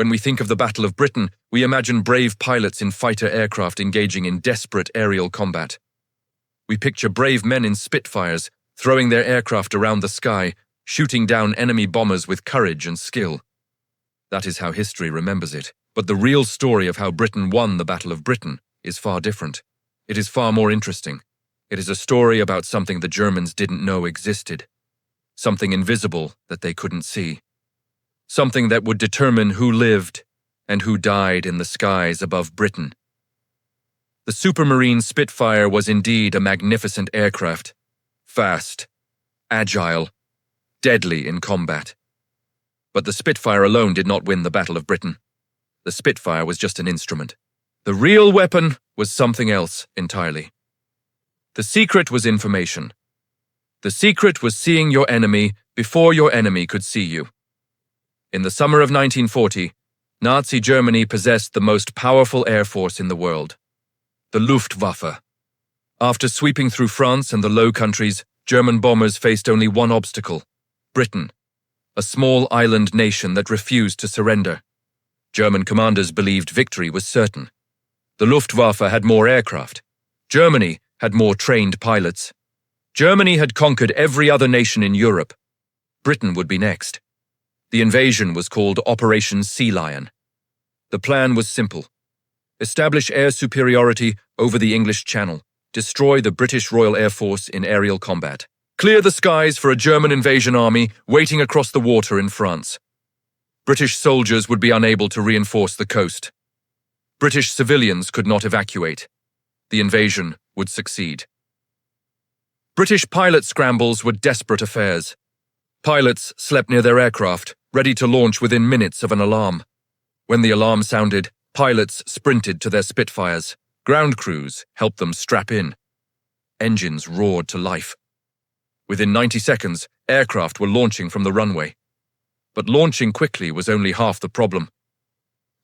When we think of the Battle of Britain, we imagine brave pilots in fighter aircraft engaging in desperate aerial combat. We picture brave men in Spitfires, throwing their aircraft around the sky, shooting down enemy bombers with courage and skill. That is how history remembers it. But the real story of how Britain won the Battle of Britain is far different. It is far more interesting. It is a story about something the Germans didn't know existed. Something invisible that they couldn't see. Something that would determine who lived and who died in the skies above Britain. The Supermarine Spitfire was indeed a magnificent aircraft. Fast, agile, deadly in combat. But the Spitfire alone did not win the Battle of Britain. The Spitfire was just an instrument. The real weapon was something else entirely. The secret was information. The secret was seeing your enemy before your enemy could see you. In the summer of 1940, Nazi Germany possessed the most powerful air force in the world, the Luftwaffe. After sweeping through France and the Low Countries, German bombers faced only one obstacle: Britain, a small island nation that refused to surrender. German commanders believed victory was certain. The Luftwaffe had more aircraft. Germany had more trained pilots. Germany had conquered every other nation in Europe. Britain would be next. The invasion was called Operation Sea Lion. The plan was simple. Establish air superiority over the English Channel. Destroy the British Royal Air Force in aerial combat. Clear the skies for a German invasion army waiting across the water in France. British soldiers would be unable to reinforce the coast. British civilians could not evacuate. The invasion would succeed. British pilot scrambles were desperate affairs. Pilots slept near their aircraft, ready to launch within minutes of an alarm. When the alarm sounded, pilots sprinted to their Spitfires. Ground crews helped them strap in. Engines roared to life. Within 90 seconds, aircraft were launching from the runway. But launching quickly was only half the problem.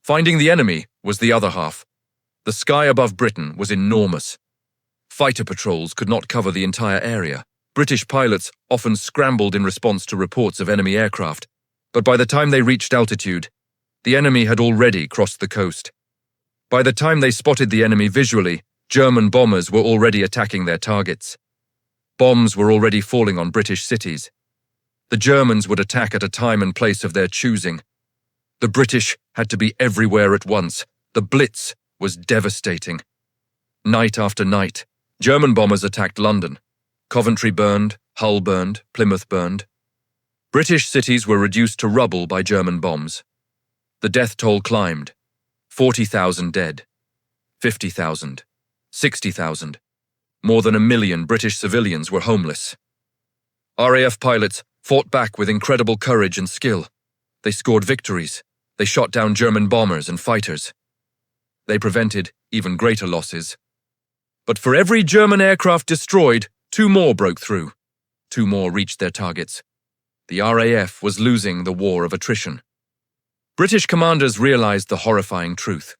Finding the enemy was the other half. The sky above Britain was enormous. Fighter patrols could not cover the entire area. British pilots often scrambled in response to reports of enemy aircraft, but by the time they reached altitude, the enemy had already crossed the coast. By the time they spotted the enemy visually, German bombers were already attacking their targets. Bombs were already falling on British cities. The Germans would attack at a time and place of their choosing. The British had to be everywhere at once. The Blitz was devastating. Night after night, German bombers attacked London. Coventry burned, Hull burned, Plymouth burned. British cities were reduced to rubble by German bombs. The death toll climbed. 40,000 dead. 50,000. 60,000. More than 1 million British civilians were homeless. RAF pilots fought back with incredible courage and skill. They scored victories. They shot down German bombers and fighters. They prevented even greater losses. But for every German aircraft destroyed, 2 more broke through. 2 more reached their targets. The RAF was losing the war of attrition. British commanders realized the horrifying truth.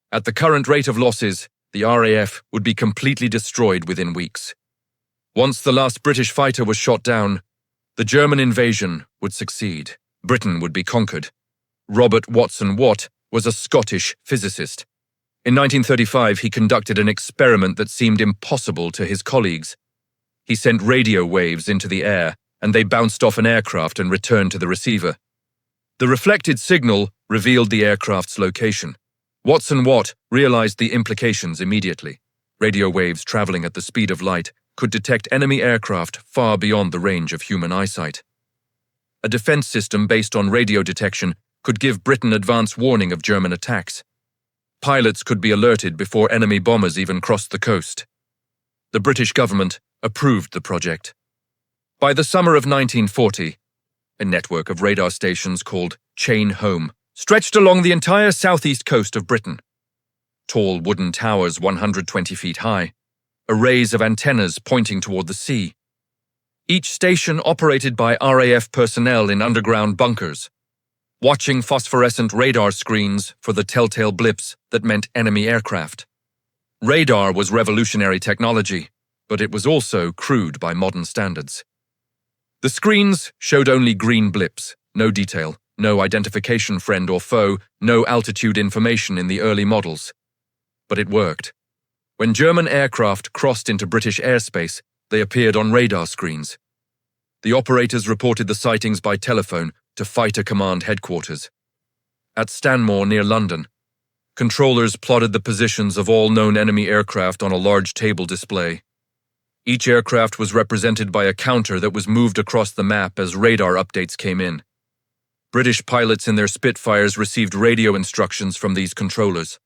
At the current rate of losses, the RAF would be completely destroyed within weeks. Once the last British fighter was shot down, the German invasion would succeed. Britain would be conquered. Robert Watson Watt was a Scottish physicist. In 1935, he conducted an experiment that seemed impossible to his colleagues. He sent radio waves into the air, and they bounced off an aircraft and returned to the receiver. The reflected signal revealed the aircraft's location. Watson Watt realized the implications immediately. Radio waves traveling at the speed of light could detect enemy aircraft far beyond the range of human eyesight. A defense system based on radio detection could give Britain advance warning of German attacks. Pilots could be alerted before enemy bombers even crossed the coast. The British government approved the project. By the summer of 1940, a network of radar stations called Chain Home stretched along the entire southeast coast of Britain. Tall wooden towers 120 feet high, arrays of antennas pointing toward the sea. Each station operated by RAF personnel in underground bunkers, watching phosphorescent radar screens for the telltale blips that meant enemy aircraft. Radar was revolutionary technology, but it was also crude by modern standards. The screens showed only green blips, no detail, No identification friend or foe, no altitude information in the early models. But it worked. When German aircraft crossed into British airspace, they appeared on radar screens. The operators reported the sightings by telephone to Fighter Command headquarters. At Stanmore near London, controllers plotted the positions of all known enemy aircraft on a large table display. Each aircraft was represented by a counter that was moved across the map as radar updates came in. British pilots in their Spitfires received radio instructions from these controllers.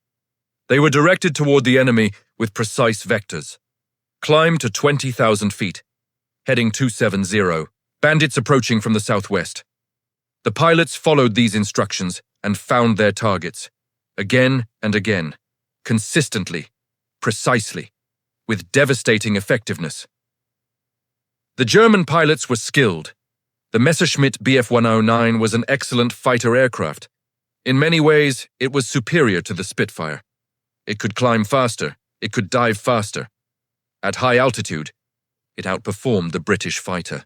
They were directed toward the enemy with precise vectors. Climb to 20,000 feet. Heading 270. Bandits approaching from the southwest. The pilots followed these instructions and found their targets. Again and again. Consistently. Precisely. With devastating effectiveness. The German pilots were skilled. The Messerschmitt Bf 109 was an excellent fighter aircraft. In many ways, it was superior to the Spitfire. It could climb faster, it could dive faster. At high altitude, it outperformed the British fighter.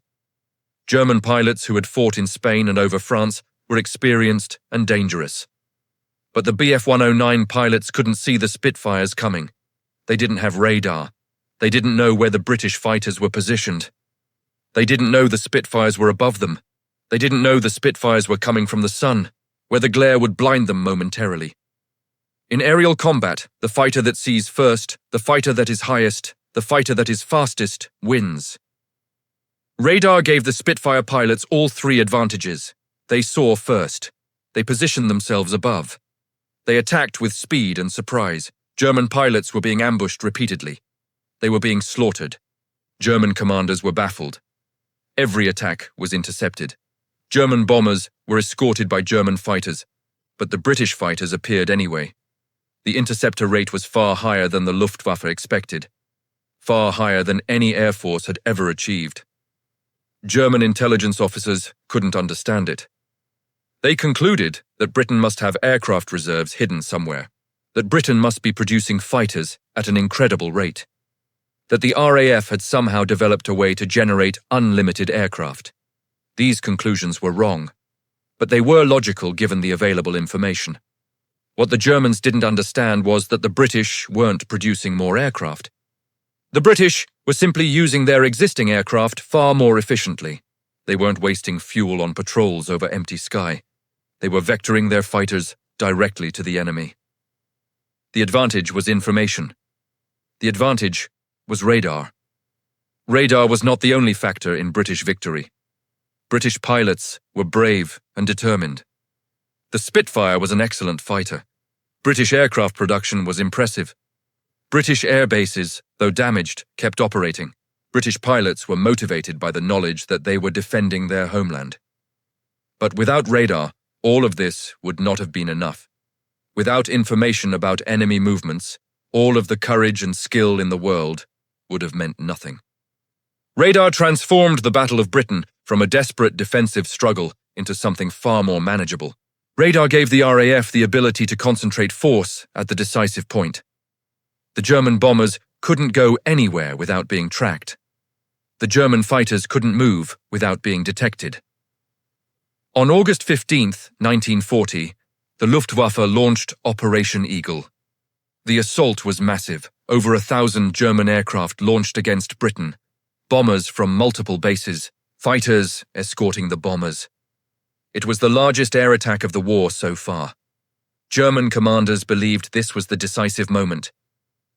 German pilots who had fought in Spain and over France were experienced and dangerous. But the Bf 109 pilots couldn't see the Spitfires coming. They didn't have radar. They didn't know where the British fighters were positioned. They didn't know the Spitfires were above them. They didn't know the Spitfires were coming from the sun, where the glare would blind them momentarily. In aerial combat, the fighter that sees first, the fighter that is highest, the fighter that is fastest, wins. Radar gave the Spitfire pilots all three advantages. They saw first. They positioned themselves above. They attacked with speed and surprise. German pilots were being ambushed repeatedly. They were being slaughtered. German commanders were baffled. Every attack was intercepted. German bombers were escorted by German fighters, but the British fighters appeared anyway. The interceptor rate was far higher than the Luftwaffe expected, far higher than any air force had ever achieved. German intelligence officers couldn't understand it. They concluded that Britain must have aircraft reserves hidden somewhere, that Britain must be producing fighters at an incredible rate, that the RAF had somehow developed a way to generate unlimited aircraft. These conclusions were wrong, but they were logical given the available information. What the Germans didn't understand was that the British weren't producing more aircraft. The British were simply using their existing aircraft far more efficiently. They weren't wasting fuel on patrols over empty sky. They were vectoring their fighters directly to the enemy. The advantage was information. The advantage was radar. Radar was not the only factor in British victory. British pilots were brave and determined. The Spitfire was an excellent fighter. British aircraft production was impressive. British air bases, though damaged, kept operating. British pilots were motivated by the knowledge that they were defending their homeland. But without radar, all of this would not have been enough. Without information about enemy movements, all of the courage and skill in the world would have meant nothing. Radar transformed the Battle of Britain from a desperate defensive struggle into something far more manageable. Radar gave the RAF the ability to concentrate force at the decisive point. The German bombers couldn't go anywhere without being tracked. The German fighters couldn't move without being detected. On August 15, 1940, the Luftwaffe launched Operation Eagle. The assault was massive. Over 1,000 German aircraft launched against Britain. Bombers from multiple bases, fighters escorting the bombers. It was the largest air attack of the war so far. German commanders believed this was the decisive moment.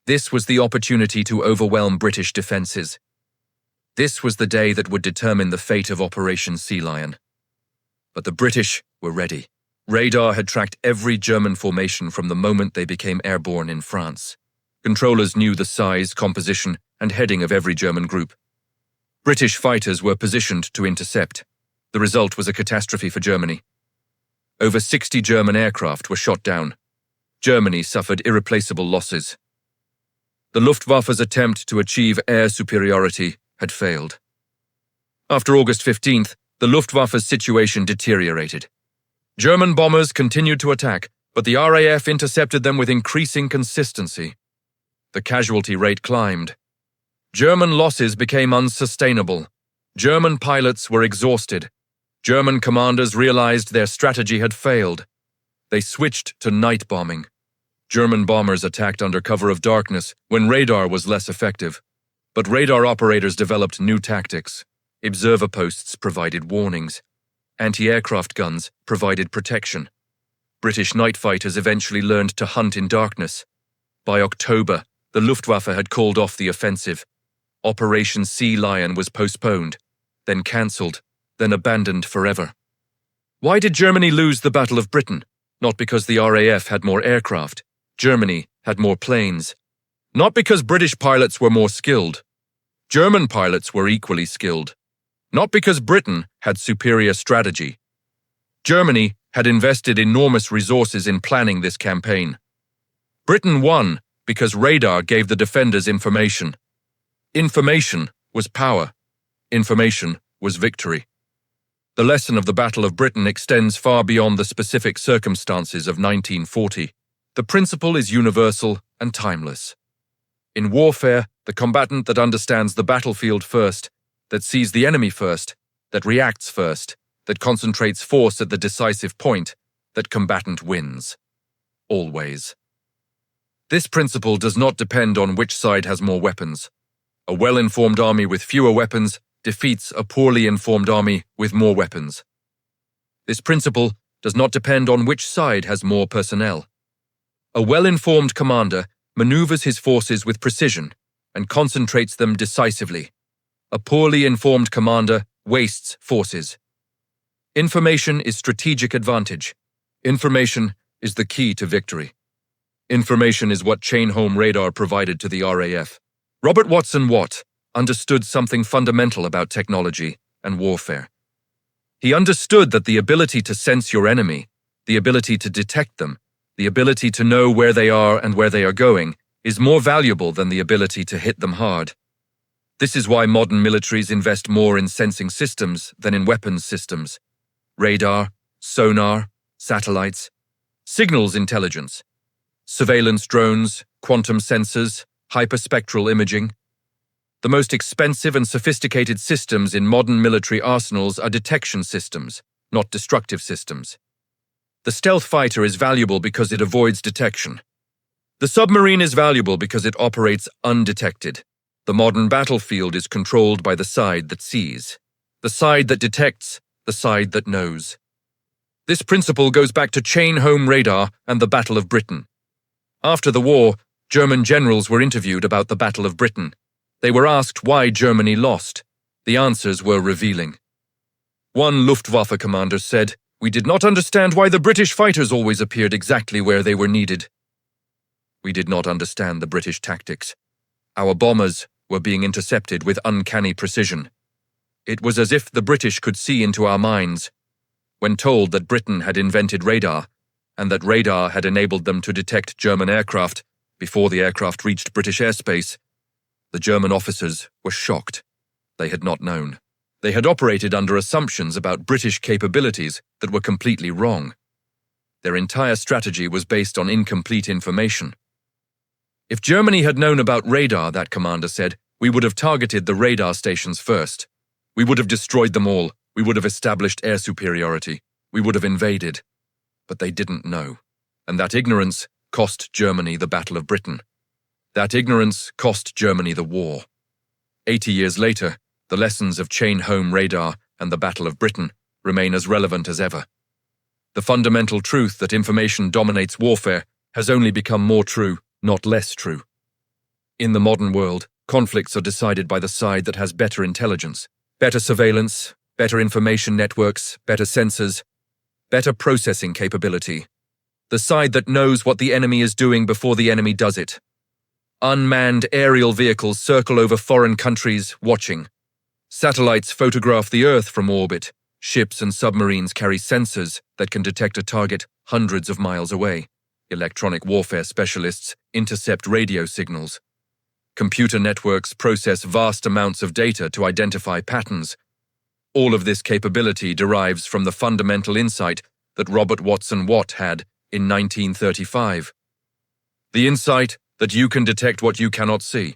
This was the opportunity to overwhelm British defenses. This was the day that would determine the fate of Operation Sea Lion. But the British were ready. Radar had tracked every German formation from the moment they became airborne in France. Controllers knew the size, composition, and heading of every German group. British fighters were positioned to intercept. The result was a catastrophe for Germany. Over 60 German aircraft were shot down. Germany suffered irreplaceable losses. The Luftwaffe's attempt to achieve air superiority had failed. After August 15th, the Luftwaffe's situation deteriorated. German bombers continued to attack, but the RAF intercepted them with increasing consistency. The casualty rate climbed. German losses became unsustainable. German pilots were exhausted. German commanders realized their strategy had failed. They switched to night bombing. German bombers attacked under cover of darkness when radar was less effective. But radar operators developed new tactics. Observer posts provided warnings. Anti-aircraft guns provided protection. British night fighters eventually learned to hunt in darkness. By October, the Luftwaffe had called off the offensive. Operation Sea Lion was postponed, then cancelled, then abandoned forever. Why did Germany lose the Battle of Britain? Not because the RAF had more aircraft. Germany had more planes. Not because British pilots were more skilled. German pilots were equally skilled. Not because Britain had superior strategy. Germany had invested enormous resources in planning this campaign. Britain won because radar gave the defenders information. Information was power. Information was victory. The lesson of the Battle of Britain extends far beyond the specific circumstances of 1940. The principle is universal and timeless. In warfare, the combatant that understands the battlefield first, that sees the enemy first, that reacts first, that concentrates force at the decisive point, that combatant wins. Always. This principle does not depend on which side has more weapons. A well-informed army with fewer weapons defeats a poorly informed army with more weapons. This principle does not depend on which side has more personnel. A well-informed commander maneuvers his forces with precision and concentrates them decisively. A poorly informed commander wastes forces. Information is strategic advantage. Information is the key to victory. Information is what chain-home radar provided to the RAF. Robert Watson Watt understood something fundamental about technology and warfare. He understood that the ability to sense your enemy, the ability to detect them, the ability to know where they are and where they are going, is more valuable than the ability to hit them hard. This is why modern militaries invest more in sensing systems than in weapons systems. Radar, sonar, satellites, signals intelligence, surveillance drones, quantum sensors, hyperspectral imaging. The most expensive and sophisticated systems in modern military arsenals are detection systems, not destructive systems. The stealth fighter is valuable because it avoids detection. The submarine is valuable because it operates undetected. The modern battlefield is controlled by the side that sees, the side that detects, the side that knows. This principle goes back to chain-home radar and the Battle of Britain. After the war, German generals were interviewed about the Battle of Britain. They were asked why Germany lost. The answers were revealing. One Luftwaffe commander said, "We did not understand why the British fighters always appeared exactly where they were needed. We did not understand the British tactics. Our bombers were being intercepted with uncanny precision. It was as if the British could see into our minds. When told that Britain had invented radar, and that radar had enabled them to detect German aircraft before the aircraft reached British airspace, the German officers were shocked. They had not known. They had operated under assumptions about British capabilities that were completely wrong. Their entire strategy was based on incomplete information. If Germany had known about radar, that commander said, we would have targeted the radar stations first. We would have destroyed them all. We would have established air superiority. We would have invaded. But they didn't know. And that ignorance cost Germany the Battle of Britain. That ignorance cost Germany the war. 80 years later, the lessons of chain-home radar and the Battle of Britain remain as relevant as ever. The fundamental truth that information dominates warfare has only become more true, not less true. In the modern world, conflicts are decided by the side that has better intelligence, better surveillance, better information networks, better sensors, better processing capability. The side that knows what the enemy is doing before the enemy does it. Unmanned aerial vehicles circle over foreign countries, watching. Satellites photograph the Earth from orbit. Ships and submarines carry sensors that can detect a target hundreds of miles away. Electronic warfare specialists intercept radio signals. Computer networks process vast amounts of data to identify patterns. All of this capability derives from the fundamental insight that Robert Watson Watt had in 1935. The insight that you can detect what you cannot see.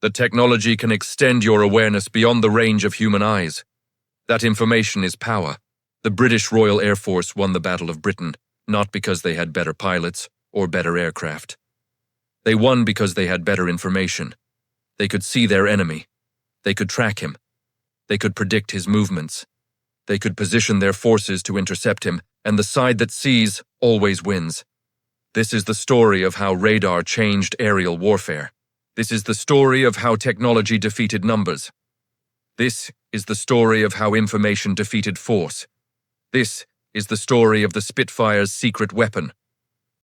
That technology can extend your awareness beyond the range of human eyes. That information is power. The British Royal Air Force won the Battle of Britain, not because they had better pilots or better aircraft. They won because they had better information. They could see their enemy. They could track him. They could predict his movements. They could position their forces to intercept him, and the side that sees always wins. This is the story of how radar changed aerial warfare. This is the story of how technology defeated numbers. This is the story of how information defeated force. This is the story of the Spitfire's secret weapon,